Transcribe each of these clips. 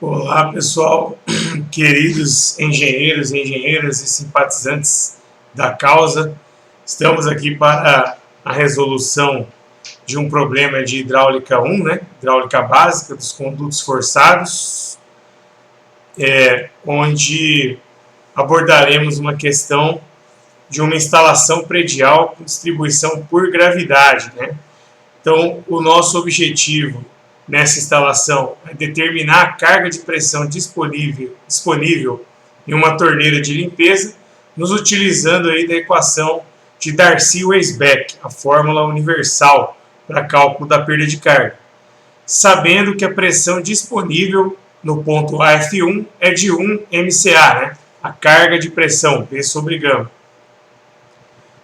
Olá, pessoal, queridos engenheiros e engenheiras e simpatizantes da causa. Estamos aqui para a resolução de um problema de hidráulica 1, hidráulica básica dos condutos forçados, onde abordaremos uma questão de uma instalação predial com distribuição por gravidade. Então, o nosso objetivo nessa instalação é determinar a carga de pressão disponível em uma torneira de limpeza, nos utilizando aí da equação de Darcy-Weisbach, a fórmula universal para cálculo da perda de carga, sabendo que a pressão disponível no ponto AF1 é de 1 MCA, a carga de pressão, P sobre gama.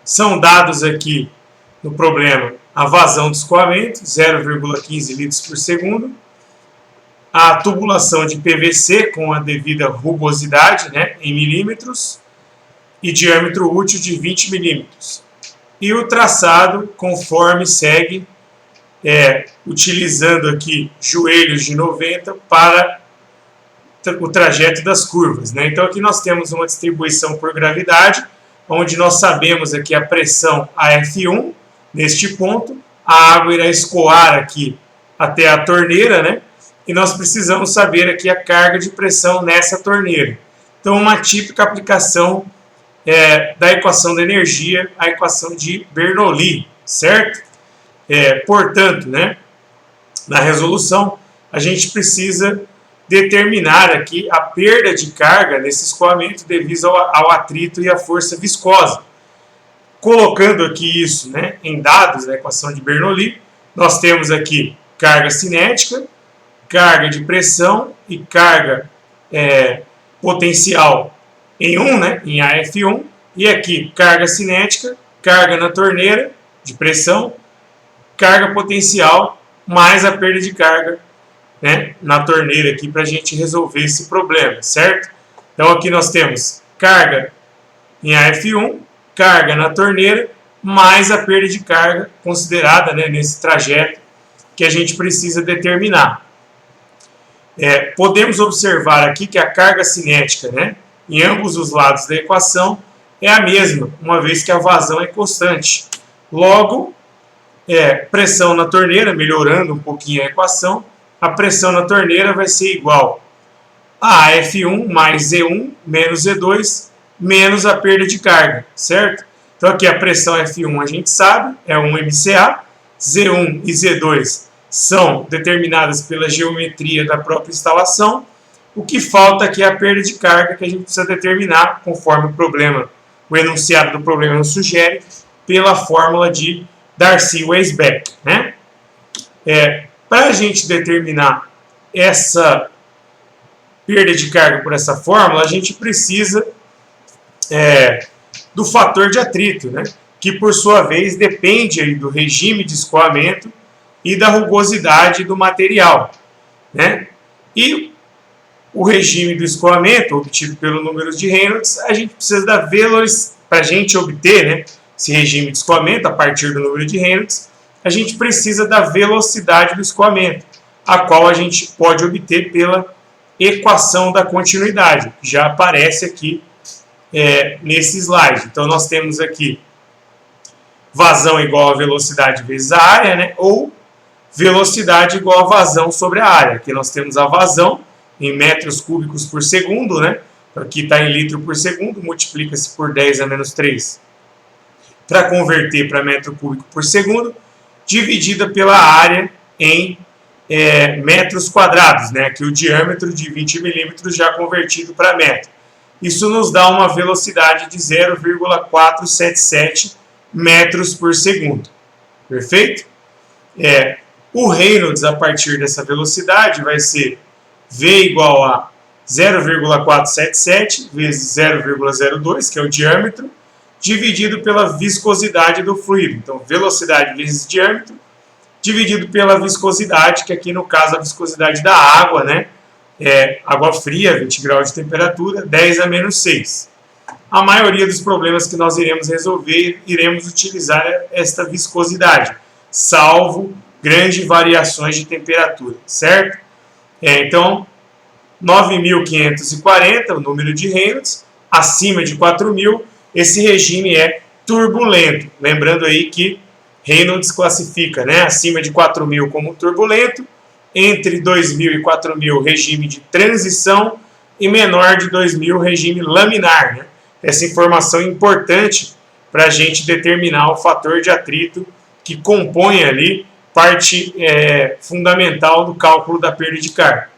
São dados aqui no problema a vazão do escoamento, 0,15 litros por segundo, a tubulação de PVC com a devida rugosidade, em milímetros, e diâmetro útil de 20 milímetros. E o traçado conforme segue, utilizando aqui joelhos de 90 para o trajeto das curvas. Então aqui nós temos uma distribuição por gravidade, onde nós sabemos aqui a pressão AF1, neste ponto, a água irá escoar aqui até a torneira, e nós precisamos saber aqui a carga de pressão nessa torneira. Então, uma típica aplicação da equação da energia, a equação de Bernoulli, certo? Portanto, na resolução, a gente precisa determinar aqui a perda de carga nesse escoamento devido ao atrito e à força viscosa. Colocando aqui isso em dados da equação de Bernoulli, nós temos aqui carga cinética, carga de pressão e carga potencial em 1, em AF1, e aqui carga cinética, carga na torneira de pressão, carga potencial, mais a perda de carga na torneira aqui para a gente resolver esse problema, certo? Então aqui nós temos carga em AF1, carga na torneira, mais a perda de carga considerada nesse trajeto que a gente precisa determinar. Podemos observar aqui que a carga cinética em ambos os lados da equação é a mesma, uma vez que a vazão é constante. Logo, pressão na torneira, melhorando um pouquinho a equação, a pressão na torneira vai ser igual a F1 mais Z1 menos Z2 menos a perda de carga, certo? Então aqui a pressão F1 a gente sabe, é 1 MCA, Z1 e Z2 são determinadas pela geometria da própria instalação. O que falta aqui é a perda de carga, que a gente precisa determinar, conforme o enunciado do problema nos sugere, pela fórmula de Darcy-Weisbach. Para a gente determinar essa perda de carga por essa fórmula, a gente precisa do fator de atrito, que por sua vez depende aí do regime de escoamento e da rugosidade do material. E o regime do escoamento, obtido pelo número de Reynolds, a gente precisa da velocidade. Para a gente obter esse regime de escoamento a partir do número de Reynolds, a gente precisa da velocidade do escoamento, a qual a gente pode obter pela equação da continuidade, que já aparece aqui nesse slide. Então, nós temos aqui vazão igual a velocidade vezes a área, ou velocidade igual a vazão sobre a área. Aqui nós temos a vazão em metros cúbicos por segundo, aqui está em litro por segundo, multiplica-se por 10 a menos 3 para converter para metro cúbico por segundo, dividida pela área em metros quadrados, aqui o diâmetro de 20 milímetros já convertido para metro. Isso nos dá uma velocidade de 0,477 metros por segundo. Perfeito? O Reynolds, a partir dessa velocidade, vai ser V igual a 0,477 vezes 0,02, que é o diâmetro, dividido pela viscosidade do fluido. Então, velocidade vezes diâmetro, dividido pela viscosidade, que aqui no caso a viscosidade da água, água fria, 20 graus de temperatura, 10 a menos 6. A maioria dos problemas que nós iremos resolver, iremos utilizar esta viscosidade, salvo grandes variações de temperatura, certo? Então, 9.540, o número de Reynolds, acima de 4.000, esse regime é turbulento. Lembrando aí que Reynolds classifica, né, acima de 4.000 como turbulento, entre 2.000 e 4.000 regime de transição e menor de 2.000 regime laminar. Né? Essa informação é importante para a gente determinar o fator de atrito que compõe ali parte fundamental do cálculo da perda de carga.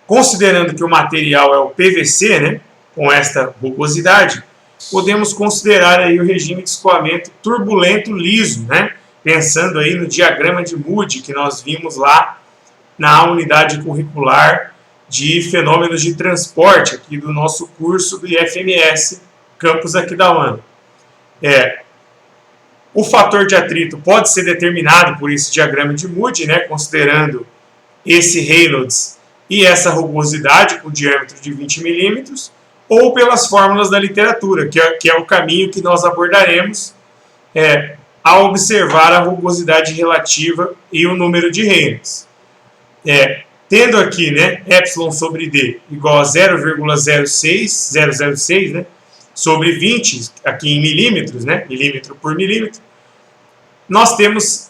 Considerando que o material é o PVC, né, com esta rugosidade, podemos considerar aí o regime de escoamento turbulento liso, né, pensando aí no diagrama de Moody que nós vimos lá na unidade curricular de fenômenos de transporte aqui do nosso curso do IFMS, campus Aquidauana. O fator de atrito pode ser determinado por esse diagrama de Moody, né, considerando esse Reynolds e essa rugosidade com diâmetro de 20 milímetros, ou pelas fórmulas da literatura, que é o caminho que nós abordaremos ao observar a rugosidade relativa e o número de Reynolds. Tendo aqui, né, epsilon sobre d igual a 0,006, né, sobre 20, aqui em milímetros, né, milímetro por milímetro, nós temos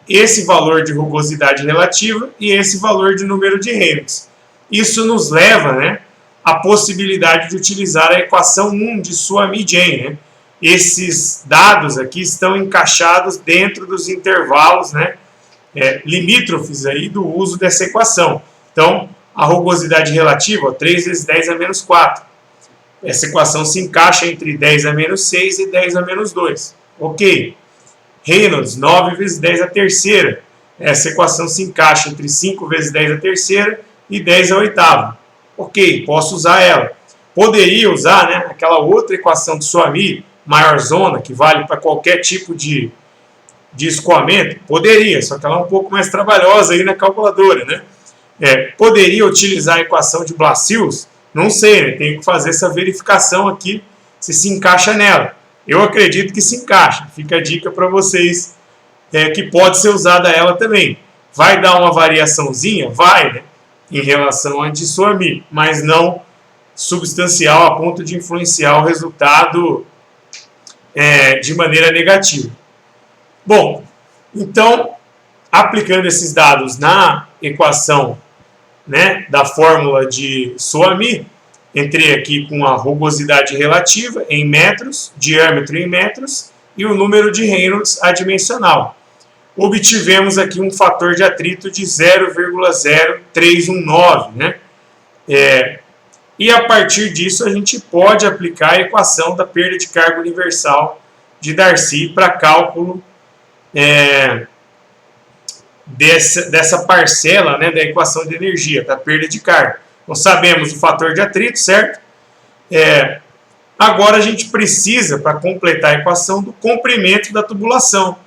esse valor de rugosidade relativa e esse valor de número de Reynolds. Isso nos leva, né, à possibilidade de utilizar a equação 1 de Suomi-Jain. Né? Esses dados aqui estão encaixados dentro dos intervalos, né, limítrofes aí do uso dessa equação. Então, a rugosidade relativa, ó, 3 vezes 10 a menos 4. Essa equação se encaixa entre 10 a menos 6 e 10 a menos 2. Ok. Reynolds, 9 vezes 10 a terceira. Essa equação se encaixa entre 5 vezes 10 a terceira e 10 a oitava. Ok, posso usar ela. Poderia usar, né, aquela outra equação de Suomi, maior zona, que vale para qualquer tipo de escoamento? Poderia, só que ela é um pouco mais trabalhosa aí na calculadora. Né? Poderia utilizar a equação de Blasius? Não sei, né? Tenho que fazer essa verificação aqui se encaixa nela. Eu acredito que se encaixa. Fica a dica para vocês que pode ser usada ela também. Vai dar uma variaçãozinha? Vai, né? Em relação a de Suomi, mas não substancial a ponto de influenciar o resultado de maneira negativa. Bom, então, aplicando esses dados na equação, né, da fórmula de Suomi, entrei aqui com a rugosidade relativa em metros, diâmetro em metros e o número de Reynolds adimensional. Obtivemos aqui um fator de atrito de 0,0319, né? E a partir disso a gente pode aplicar a equação da perda de carga universal de Darcy para cálculo dessa parcela, né, da equação de energia, da perda de carga. Então sabemos o fator de atrito, certo? Agora a gente precisa, para completar a equação, do comprimento da tubulação,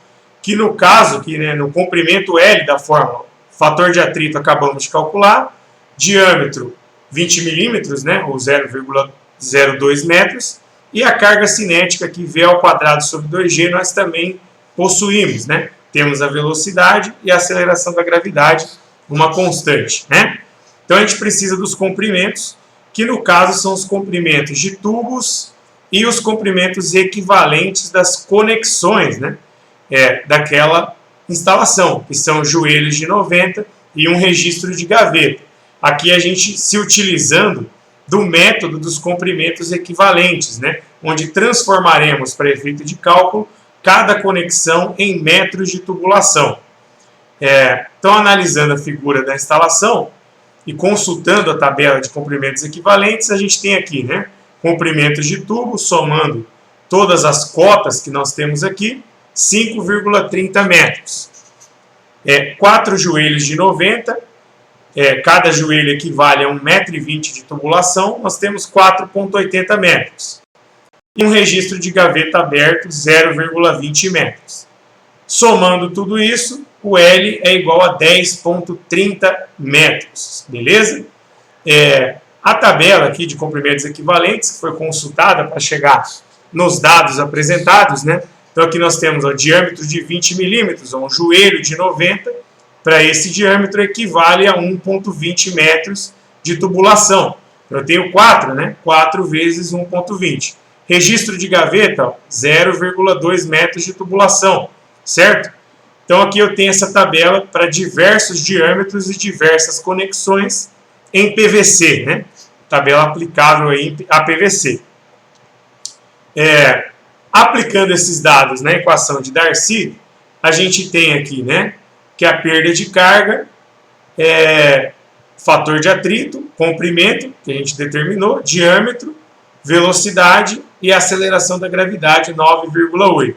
que no caso, né, no comprimento L da fórmula, fator de atrito acabamos de calcular, diâmetro 20 milímetros, né, ou 0,02 metros, e a carga cinética que V ao quadrado sobre 2G nós também possuímos, né? Temos a velocidade e a aceleração da gravidade, uma constante, né? Então a gente precisa dos comprimentos, que no caso são os comprimentos de tubos e os comprimentos equivalentes das conexões, né, daquela instalação, que são joelhos de 90 e um registro de gaveta. Aqui a gente se utilizando do método dos comprimentos equivalentes, né, onde transformaremos para efeito de cálculo cada conexão em metros de tubulação. Então, analisando a figura da instalação e consultando a tabela de comprimentos equivalentes, a gente tem aqui, né, comprimentos de tubo, somando todas as cotas que nós temos aqui, 5,30 metros. 4 joelhos de 90, cada joelho equivale a 1,20 m de tubulação, nós temos 4,80 metros. E um registro de gaveta aberto, 0,20 metros. Somando tudo isso, o L é igual a 10,30 metros, beleza? A tabela aqui de comprimentos equivalentes, que foi consultada para chegar nos dados apresentados, né? Então aqui nós temos o diâmetro de 20 milímetros, um joelho de 90, para esse diâmetro equivale a 1,20 metros de tubulação. Eu tenho 4, né? 4 vezes 1,20. Registro de gaveta, 0,2 metros de tubulação, certo? Então aqui eu tenho essa tabela para diversos diâmetros e diversas conexões em PVC, né? Tabela aplicável aí a PVC. Aplicando esses dados na equação de Darcy, a gente tem aqui, né, que a perda de carga é fator de atrito, comprimento, que a gente determinou, diâmetro, velocidade e aceleração da gravidade, 9,8.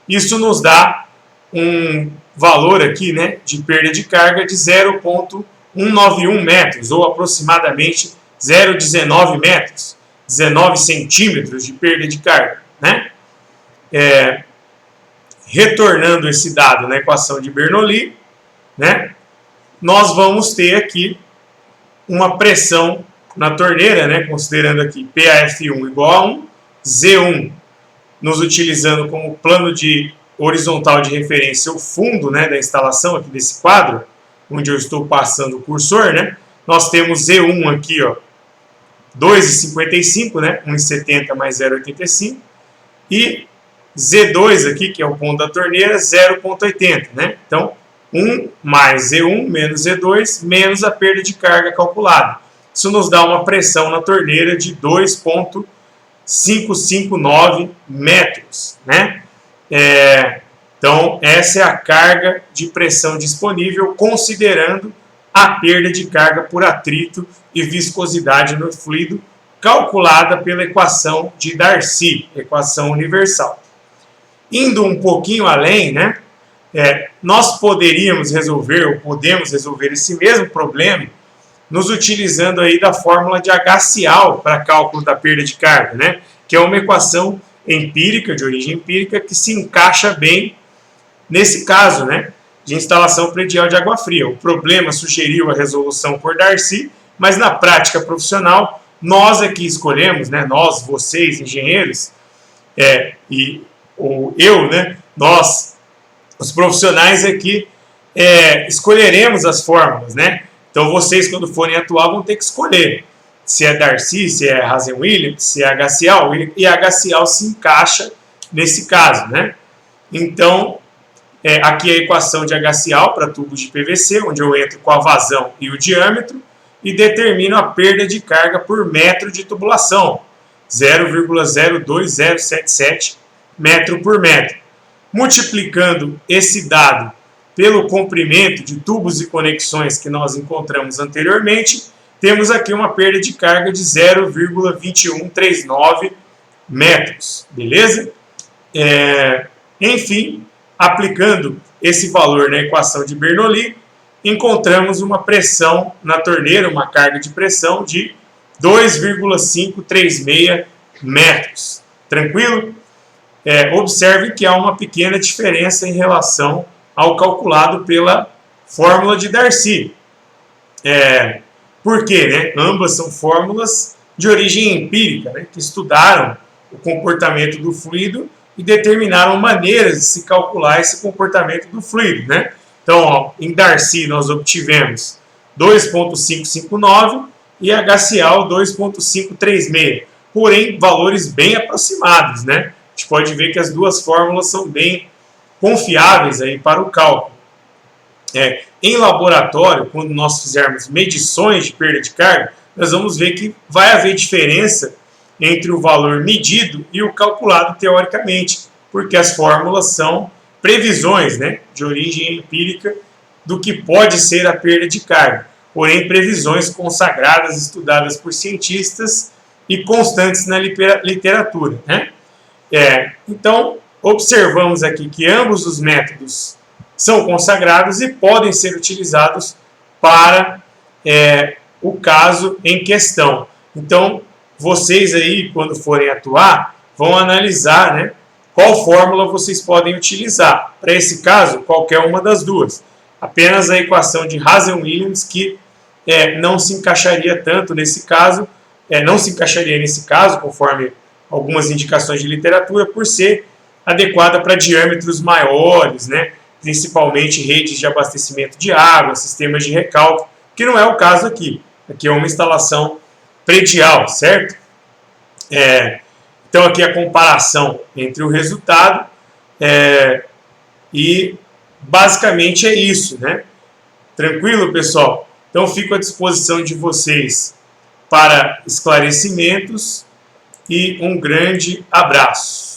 Isso nos dá um valor aqui, né, de perda de carga de 0,191 metros, ou aproximadamente 0,19 metros, 19 centímetros de perda de carga, né? Retornando esse dado na equação de Bernoulli, né, nós vamos ter aqui uma pressão na torneira, né, considerando aqui PAF1 igual a 1, Z1, nos utilizando como plano de horizontal de referência o fundo, né, da instalação aqui desse quadro, onde eu estou passando o cursor, né, nós temos Z1 aqui, ó, 2,55, né, 1,70 mais 0,85, e Z2 aqui, que é o ponto da torneira, 0,80, né? Então, 1 mais Z1 menos Z2 menos a perda de carga calculada. Isso nos dá uma pressão na torneira de 2,559 metros, né? Então, essa é a carga de pressão disponível, considerando a perda de carga por atrito e viscosidade no fluido, calculada pela equação de Darcy, equação universal. Indo um pouquinho além, né, nós poderíamos resolver, ou podemos resolver esse mesmo problema, nos utilizando aí da fórmula de H-Cial para cálculo da perda de carga, né, que é uma equação empírica, de origem empírica, que se encaixa bem nesse caso, né, de instalação predial de água fria. O problema sugeriu a resolução por Darcy, mas na prática profissional, nós aqui escolhemos, né, nós, vocês, engenheiros, né, nós, os profissionais aqui, escolheremos as fórmulas, né? Então vocês, quando forem atuar, vão ter que escolher se é Darcy, se é Hazen-Williams, se é H-Cial, e H-Cial se encaixa nesse caso, né? Então, aqui é a equação de H-Cial para tubos de PVC, onde eu entro com a vazão e o diâmetro e determino a perda de carga por metro de tubulação, 0,02077 metro por metro. Multiplicando esse dado pelo comprimento de tubos e conexões que nós encontramos anteriormente, temos aqui uma perda de carga de 0,2139 metros, beleza? Enfim, aplicando esse valor na equação de Bernoulli, encontramos uma pressão na torneira, uma carga de pressão de 2,536 metros. Tranquilo? Observe que há uma pequena diferença em relação ao calculado pela fórmula de Darcy. Por quê? Né? Ambas são fórmulas de origem empírica, né, que estudaram o comportamento do fluido e determinaram maneiras de se calcular esse comportamento do fluido, né? Então, ó, em Darcy nós obtivemos 2,559 e H-Cial 2,536, porém valores bem aproximados, né? A gente pode ver que as duas fórmulas são bem confiáveis aí para o cálculo. Em laboratório, quando nós fizermos medições de perda de carga, nós vamos ver que vai haver diferença entre o valor medido e o calculado teoricamente, porque as fórmulas são previsões, né, de origem empírica do que pode ser a perda de carga, porém previsões consagradas, estudadas por cientistas e constantes na literatura, né? Então, observamos aqui que ambos os métodos são consagrados e podem ser utilizados para o caso em questão. Então, vocês aí, quando forem atuar, vão analisar, né, qual fórmula vocês podem utilizar. Para esse caso, qualquer uma das duas. Apenas a equação de Hazen-Williams que não se encaixaria tanto nesse caso, não se encaixaria nesse caso, conforme algumas indicações de literatura, por ser adequada para diâmetros maiores, né, principalmente redes de abastecimento de água, sistemas de recalque, que não é o caso aqui. Aqui é uma instalação predial, certo? Então aqui a comparação entre o resultado e basicamente é isso, né? Tranquilo, pessoal? Então fico à disposição de vocês para esclarecimentos e um grande abraço.